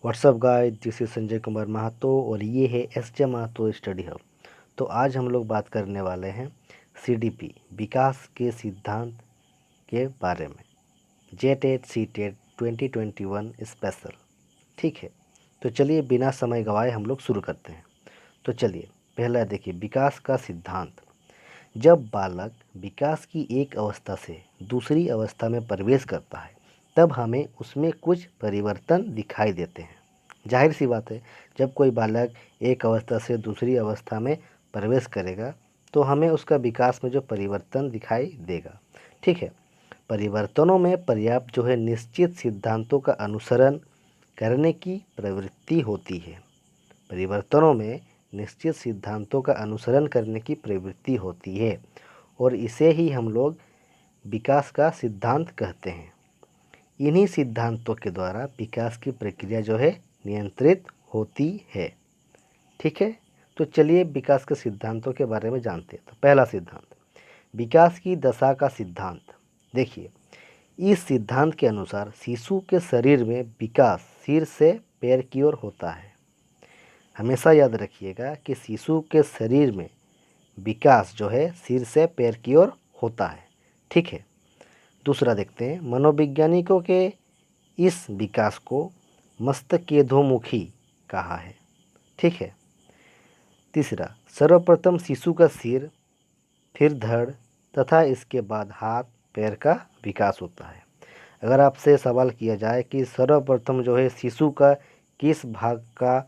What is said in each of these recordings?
WhatsApp guys, this is Sanjay Kumar Mahato और ये है S J Mahato study hub. तो आज हम लोग बात करने वाले हैं सीडीपी विकास के सिद्धांत के बारे में। JTET CTET 2021 special. ठीक है, तो चलिए बिना समय गवाए हम लोग शुरू करते हैं। तो चलिए पहला देखिए विकास का सिद्धांत। जब बालक विकास की एक अवस्था से दूसरी अवस्था में प्रवेश करता है तब हमें उसमें कुछ परिवर्तन दिखाई देते हैं। जाहिर सी बात है, जब कोई बालक एक अवस्था से दूसरी अवस्था में प्रवेश करेगा तो हमें उसका विकास में जो परिवर्तन दिखाई देगा। ठीक है, परिवर्तनों में पर्याप्त जो है निश्चित सिद्धांतों का अनुसरण करने की प्रवृत्ति होती है। परिवर्तनों में निश्चित सिद्धांतों का अनुसरण करने की प्रवृत्ति होती है और इसे ही हम लोग विकास का सिद्धांत कहते हैं। इन्हीं सिद्धांतों के द्वारा विकास की प्रक्रिया जो है नियंत्रित होती है। ठीक है, तो चलिए विकास के सिद्धांतों के बारे में जानते हैं। तो पहला सिद्धांत विकास की दशा का सिद्धांत। देखिए, इस सिद्धांत के अनुसार शिशु के शरीर में विकास सिर से पैर की ओर होता है। हमेशा याद रखिएगा कि शिशु के शरीर में विकास जो है सिर से पैर की ओर होता है। ठीक है, दूसरा देखते हैं, मनोवैज्ञानिकों के इस विकास को मस्तकेंद्रोमुखी कहा है। ठीक है, तीसरा, सर्वप्रथम शिशु का सिर, फिर धड़ तथा इसके बाद हाथ पैर का विकास होता है। अगर आपसे सवाल किया जाए कि सर्वप्रथम जो है शिशु का किस भाग का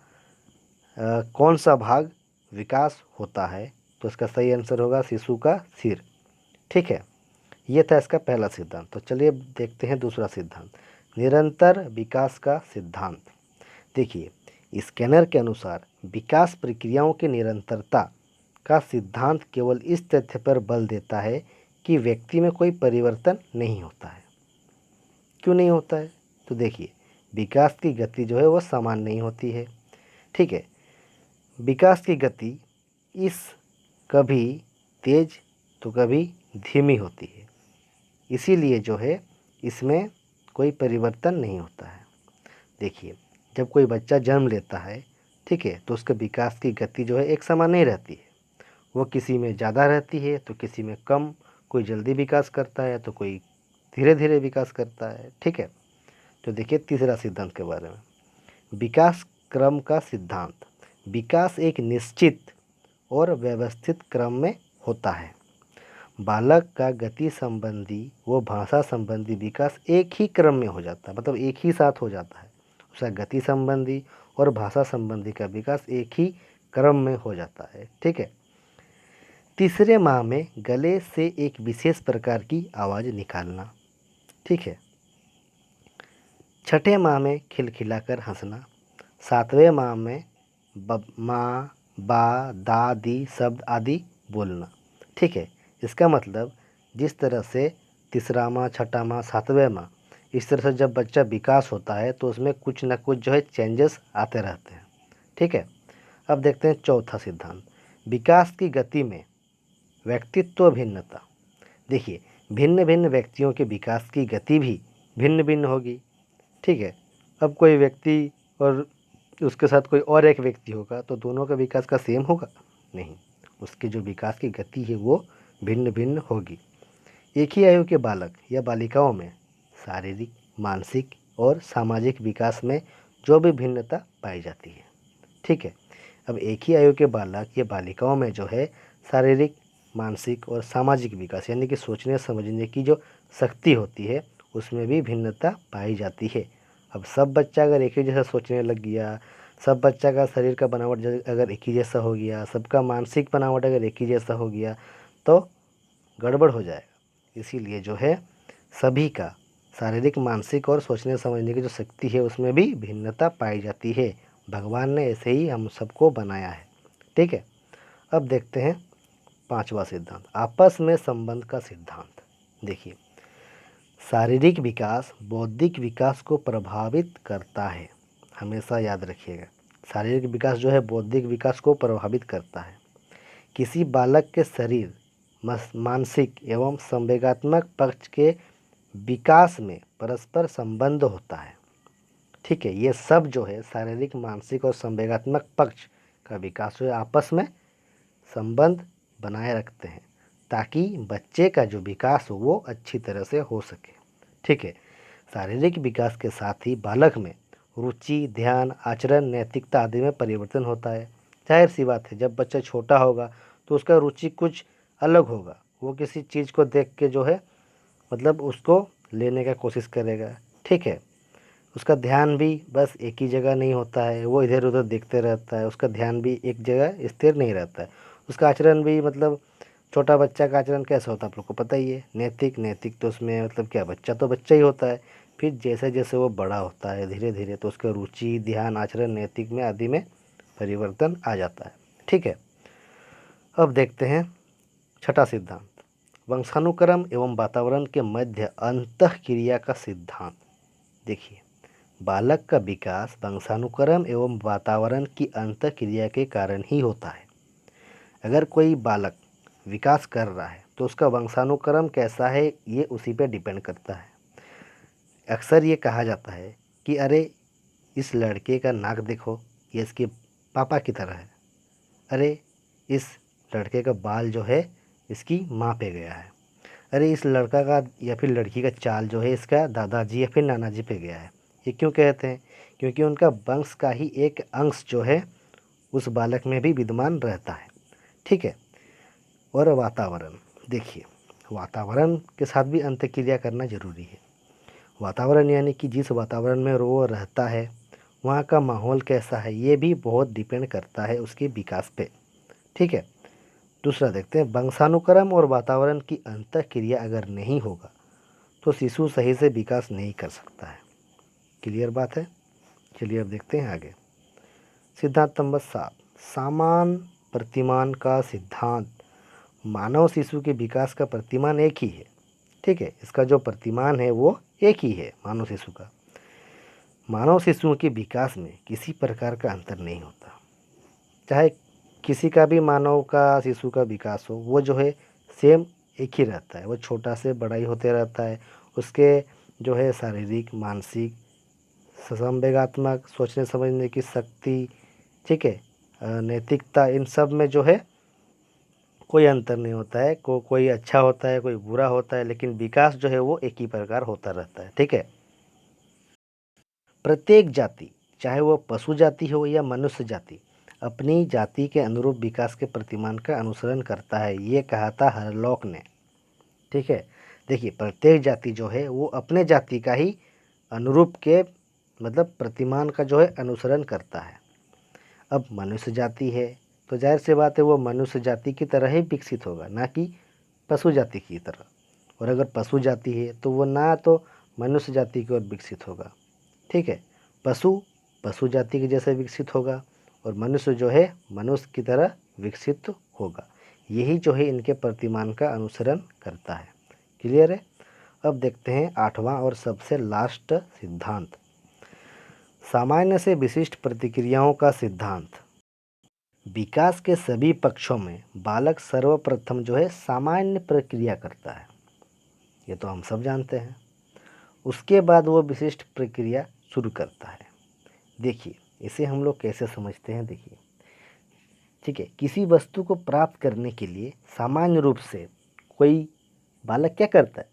कौन सा भाग विकास होता है, तो इसका सही आंसर होगा शिशु का सिर। ठीक है, ये था इसका पहला सिद्धांत। तो चलिए देखते हैं दूसरा सिद्धांत, निरंतर विकास का सिद्धांत। देखिए, स्कैनर के अनुसार विकास प्रक्रियाओं की निरंतरता का सिद्धांत केवल इस तथ्य पर बल देता है कि व्यक्ति में कोई परिवर्तन नहीं होता है। क्यों नहीं होता है? तो देखिए, विकास की गति जो है वो समान नहीं होती है। ठीक है, विकास की गति इस कभी तेज तो कभी धीमी होती है, इसीलिए जो है इसमें कोई परिवर्तन नहीं होता है। देखिए, जब कोई बच्चा जन्म लेता है, ठीक है, तो उसके विकास की गति जो है एक समान नहीं रहती है। वो किसी में ज़्यादा रहती है तो किसी में कम। कोई जल्दी विकास करता है तो कोई धीरे धीरे विकास करता है। ठीक है, तो देखिए तीसरा सिद्धांत के बारे में, विकास क्रम का सिद्धांत। विकास एक निश्चित और व्यवस्थित क्रम में होता है। बालक का गति संबंधी व भाषा संबंधी विकास एक ही क्रम में हो जाता है, मतलब एक ही साथ हो जाता है। उसका गति संबंधी और भाषा संबंधी का विकास एक ही क्रम में हो जाता है। ठीक है, तीसरे माह में गले से एक विशेष प्रकार की आवाज़ निकालना। ठीक है, छठे माह में खिलखिलाकर हंसना। सातवें माह में माँ, बा, दा, दी शब्द आदि बोलना। ठीक है, इसका मतलब जिस तरह से तीसरा माह, छठा माह, सातवें माह, इस तरह से जब बच्चा विकास होता है तो उसमें कुछ ना कुछ जो है चेंजेस आते रहते हैं। ठीक है, अब देखते हैं चौथा सिद्धांत, विकास की गति में व्यक्तित्व भिन्नता। देखिए, भिन्न भिन्न व्यक्तियों के विकास की गति भी भिन्न भिन्न होगी। ठीक है, अब कोई व्यक्ति और उसके साथ कोई और एक व्यक्ति होगा तो दोनों का विकास का सेम होगा? नहीं, उसके जो विकास की गति है वो भिन्न भिन्न होगी। एक ही आयु के बालक या बालिकाओं में शारीरिक, मानसिक और सामाजिक विकास में जो भी भिन्नता पाई जाती है। ठीक है, अब एक ही आयु के बालक या बालिकाओं में जो है शारीरिक, मानसिक और सामाजिक विकास यानी कि सोचने समझने की जो शक्ति होती है उसमें भी भिन्नता पाई जाती है। अब सब बच्चा अगर एक ही जैसा सोचने लग गया, सब बच्चा का शरीर का बनावट अगर एक ही जैसा हो गया, सबका मानसिक बनावट अगर एक ही जैसा हो गया तो गड़बड़ हो जाएगा। इसीलिए जो है सभी का शारीरिक, मानसिक और सोचने समझने की जो शक्ति है उसमें भी भिन्नता पाई जाती है। भगवान ने ऐसे ही हम सबको बनाया है। ठीक है, अब देखते हैं पांचवा सिद्धांत, आपस में संबंध का सिद्धांत। देखिए, शारीरिक विकास बौद्धिक विकास को प्रभावित करता है। हमेशा याद रखिएगा, शारीरिक विकास जो है बौद्धिक विकास को प्रभावित करता है। किसी बालक के शरीर, मानसिक एवं संवेगात्मक पक्ष के विकास में परस्पर संबंध होता है। ठीक है। ये सब जो है शारीरिक, मानसिक और संवेगात्मक पक्ष का विकास जो है आपस में संबंध बनाए रखते हैं ताकि बच्चे का जो विकास हो वो अच्छी तरह से हो सके। ठीक है। शारीरिक विकास के साथ ही बालक में रुचि, ध्यान, आचरण, नैतिकता आदि में परिवर्तन होता है। जाहिर सी बात है, जब बच्चा छोटा होगा तो उसका रुचि कुछ अलग होगा। वो किसी चीज़ को देख के जो है मतलब उसको लेने का कोशिश करेगा। ठीक है। उसका ध्यान भी बस एक ही जगह नहीं होता है, वो इधर उधर देखते रहता है। उसका ध्यान भी एक जगह स्थिर नहीं रहता है। उसका आचरण भी मतलब छोटा बच्चा का आचरण कैसा होता है आप लोग को पता ही है। नैतिक नैतिक तो उसमें मतलब क्या, बच्चा तो बच्चा ही होता है। फिर जैसे जैसे वो बड़ा होता है धीरे धीरे तो उसका रुचि, ध्यान, आचरण, नैतिक में आदि में परिवर्तन आ जाता है। ठीक है। अब देखते हैं छठा सिद्धांत, वंशानुक्रम एवं वातावरण के मध्य अंतःक्रिया का सिद्धांत। देखिए, बालक का विकास वंशानुक्रम एवं वातावरण की अंतःक्रिया के कारण ही होता है। अगर कोई बालक विकास कर रहा है तो उसका वंशानुक्रम कैसा है ये उसी पे डिपेंड करता है। अक्सर ये कहा जाता है कि अरे इस लड़के का नाक देखो, ये इसके पापा की तरह है। अरे इस लड़के का बाल जो है इसकी माँ पे गया है। अरे इस लड़का का या फिर लड़की का चाल जो है इसका दादाजी या फिर नाना जी पे गया है। ये क्यों कहते हैं? क्योंकि उनका वंश का ही एक अंश जो है उस बालक में भी विद्यमान रहता है। ठीक है। और वातावरण, देखिए वातावरण के साथ भी अंतःक्रिया करना ज़रूरी है। वातावरण यानी कि जिस वातावरण में वो रहता है वहाँ का माहौल कैसा है ये भी बहुत डिपेंड करता है उसके विकास पे। ठीक है। दूसरा देखते हैं, वंशानुक्रम और वातावरण की अंतःक्रिया अगर नहीं होगा तो शिशु सही से विकास नहीं कर सकता है। क्लियर बात है? चलिए अब देखते हैं आगे। सिद्धांत नंबर 7, समान प्रतिमान का सिद्धांत। मानव शिशु के विकास का प्रतिमान एक ही है। ठीक है। इसका जो प्रतिमान है वो एक ही है मानव शिशु का। मानव शिशुओं के विकास में किसी प्रकार का अंतर नहीं होता। चाहे किसी का भी मानव का शिशु का विकास हो वो जो है सेम एक ही रहता है। वो छोटा से बड़ा ही होते रहता है। उसके जो है शारीरिक, मानसिक, संवेगात्मक, सोचने समझने की शक्ति, ठीक है, नैतिकता, इन सब में जो है कोई अंतर नहीं होता है। कोई अच्छा होता है, कोई बुरा होता है, लेकिन विकास जो है वो एक ही प्रकार होता रहता है। ठीक है। प्रत्येक जाति, चाहे वो पशु जाति हो या मनुष्य जाति, अपनी जाति के अनुरूप विकास के प्रतिमान का अनुसरण करता है। ये कहा था हरलॉक ने। ठीक है। देखिए, प्रत्येक जाति जो है वो अपने जाति का ही अनुरूप के मतलब प्रतिमान का जो है अनुसरण करता है। अब मनुष्य जाति है तो जाहिर सी बात है वो मनुष्य जाति की तरह ही विकसित होगा, ना कि पशु जाति की तरह। और अगर पशु जाति है तो वो ना तो मनुष्य जाति की ओर विकसित होगा। ठीक है। पशु पशु जाति के जैसे विकसित होगा और मनुष्य जो है मनुष्य की तरह विकसित होगा। यही जो है इनके प्रतिमान का अनुसरण करता है। क्लियर है? अब देखते हैं 8वां और सबसे लास्ट सिद्धांत, सामान्य से विशिष्ट प्रतिक्रियाओं का सिद्धांत। विकास के सभी पक्षों में बालक सर्वप्रथम जो है सामान्य प्रक्रिया करता है। ये तो हम सब जानते हैं। उसके बाद वो विशिष्ट प्रक्रिया शुरू करता है। देखिए, इसे हम लोग कैसे समझते हैं। देखिए, ठीक है, किसी वस्तु को प्राप्त करने के लिए सामान्य रूप से कोई बालक क्या करता है,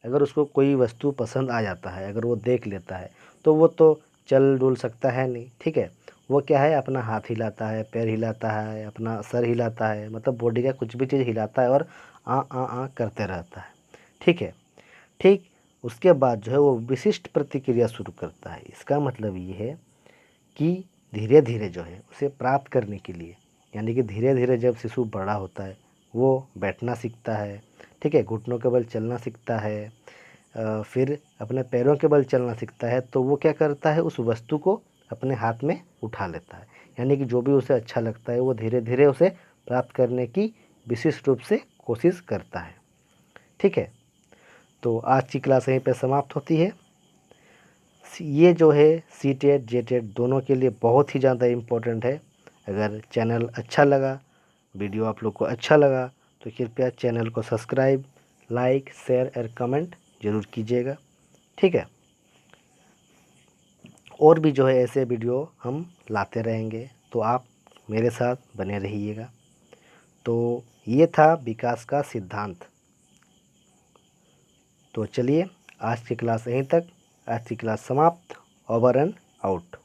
अगर उसको कोई वस्तु पसंद आ जाता है, अगर वो देख लेता है तो वो तो चल डुल सकता है नहीं। ठीक है। वो क्या है, अपना हाथ हिलाता है, पैर हिलाता है, अपना सर हिलाता है, मतलब बॉडी का कुछ भी चीज़ हिलाता है और आ करते रहता है। ठीक है। ठीक उसके बाद जो है वो विशिष्ट प्रतिक्रिया शुरू करता है। इसका मतलब ये है कि धीरे धीरे जो है उसे प्राप्त करने के लिए, यानी कि धीरे धीरे जब शिशु बड़ा होता है वो बैठना सीखता है। ठीक है। घुटनों के बल चलना सीखता है, फिर अपने पैरों के बल चलना सीखता है, तो वो क्या करता है, उस वस्तु को अपने हाथ में उठा लेता है। यानी कि जो भी उसे अच्छा लगता है वो धीरे धीरे उसे प्राप्त करने की विशिष्ट रूप से कोशिश करता है। ठीक है। तो आज की क्लास यहीं पे समाप्त होती है। ये जो है सी टेट जे टेट दोनों के लिए बहुत ही ज़्यादा इम्पोर्टेंट है। अगर चैनल अच्छा लगा, वीडियो आप लोग को अच्छा लगा तो कृपया चैनल को सब्सक्राइब, लाइक, शेयर और कमेंट ज़रूर कीजिएगा। ठीक है। और भी जो है ऐसे वीडियो हम लाते रहेंगे, तो आप मेरे साथ बने रहिएगा। तो ये था विकास का सिद्धांत। तो चलिए आज की क्लास यहीं तक। आज की क्लास समाप्त। Over and out.